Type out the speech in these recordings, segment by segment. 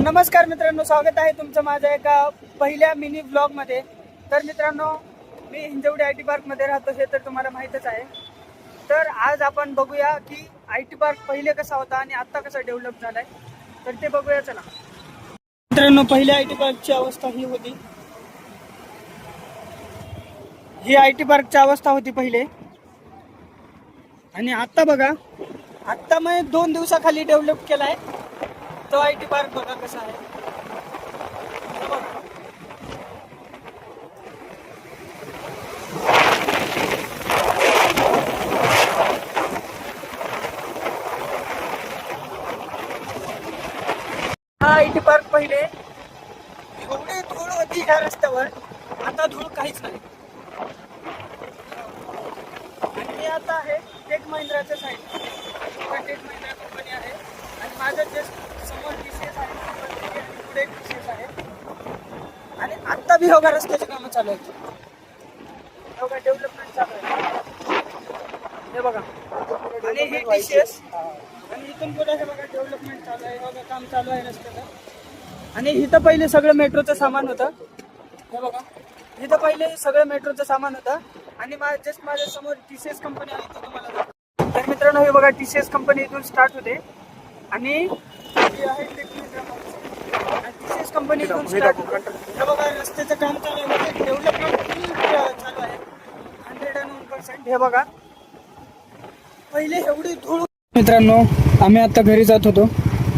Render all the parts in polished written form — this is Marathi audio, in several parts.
नमस्कार मित्रांनो, स्वागत आहे तुमचं माझ्या एका पहिल्या मिनी ब्लॉगमध्ये। तर मित्रांनो, मी हिंजवडी आय टी पार्कमध्ये राहतो हे तर तुम्हाला माहीतच आहे। तर आज आपण बघूया की आय टी पार्क पहिले कसा होता आणि आता कसा डेव्हलप झालाय, तर ते बघूया चला। मित्रांनो, पहिल्या आय टी पार्कची अवस्था ही होती, ही आय टी पार्कची अवस्था होती पहिले, आणि आता बघा, आता मग 2 दिवसाखाली डेव्हलप केलाय तो आय टी पार्क। बघा कसा आहे, हा आय टी पार्क पहिले एवढी धूळ होती ह्या रस्त्यावर, आता धूळ काहीच नाही। आणि हे आता आहे टेक महिंद्राच्या साईड, टेक महिंद्रा कंपनी आहे, आणि माझ्या जस्ट समोर टीसीएस आहे, पुढे टीसीएस आहे, आणि आता बी होगा रस्त्याची कामं चालू आहेत, होगा डेव्हलपमेंट चालू आहे, हे बघा। आणि हे टीसीएस, आणि इथून पुढे हे बघा डेव्हलपमेंट चालू आहे, बघा काम चालू आहे रस्त्याचं। आणि इथं पहिले सगळं मेट्रोचं सामान होतं, हे बघा, इथं पहिले सगळं मेट्रोचं सामान होतं, आणि जस्ट माझ्या समोर टीसीएस कंपनी आहे इथं तुम्हाला। तर मित्रांनो, हे बघा टीसीएस कंपनी इथून स्टार्ट होते, आणि ही आहे टीसीएस कंपनी इथून स्टार्ट होते। हे बघा रस्त्याचं काम चालू आहे, डेव्हलपमेंट चालू आहे 101%। हे बघा पहिले एवढी धूळ। मित्रांनो, आम्ही आता घरी जात होतो,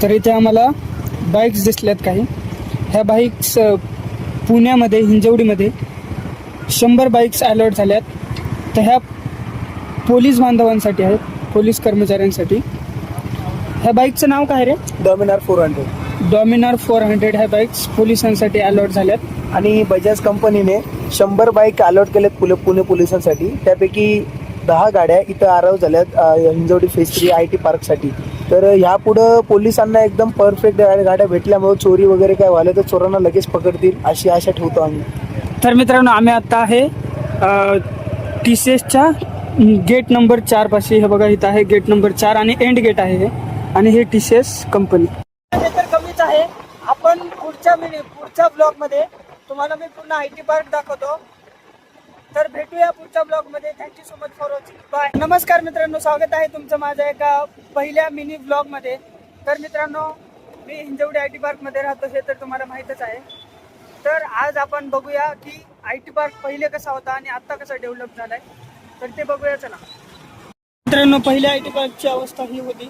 तर इथे आम्हाला बाईक्स दिसल्यात काही। ह्या बाईक्स पुण्यामध्ये हिंजवडीमध्ये 100 बाईक्स अलॉट झाल्यात, तर ह्या पोलीस बांधवांसाठी आहेत, पोलीस कर्मचाऱ्यांसाठी। ह्या बाईकचं नाव काय रे? डॉमिनार 400। डॉमिनार 400 ह्या बाईक्स पोलिसांसाठी अलॉट झाल्यात, आणि बजाज कंपनीने 100 बाईक अलॉट केल्यात पुणे पोलिसांसाठी। त्यापैकी 10 गाड्या इथं अराव झाल्यात हिंजवडी फेज 3 आय टी पार्कसाठी। तर ह्यापुढं पोलिसांना एकदम परफेक्ट गाड्या भेटल्यामुळे चोरी वगैरे काय व्हायला तर चोरांना लगेच पकडतील अशी आशा ठेवतो आम्ही। तर मित्रांनो, आम्ही आता आहे टीसीएसच्या गेट नंबर 4 पाशी। हे बघा इथं आहे गेट नंबर 4 आणि एंड गेट आहे हे, आणि हे टीसीएस कंपनी। तर कमीच आहे, आपण पुढच्या ब्लॉगमध्ये तुम्हाला मी पूर्ण आय टी पार्क दाखवतो। तर भेटूया पुढच्या ब्लॉगमध्ये। Thank you so much for watching, bye. नमस्कार मित्रांनो, स्वागत आहे तुमचं माझ्या एका पहिल्या मिनी ब्लॉगमध्ये। तर मित्रांनो, मी हिंजवडी आय टी पार्कमध्ये राहतो हे तर तुम्हाला माहीतच आहे। तर आज आपण बघूया की आय टी पार्क पहिले कसा होता आणि आता कसा डेव्हलप झालाय, तर ते बघूया चला। मित्रांनो, पहिल्या आय टी पार्कची अवस्था ही होती,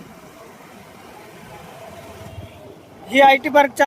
ही आय टी पार्कच्या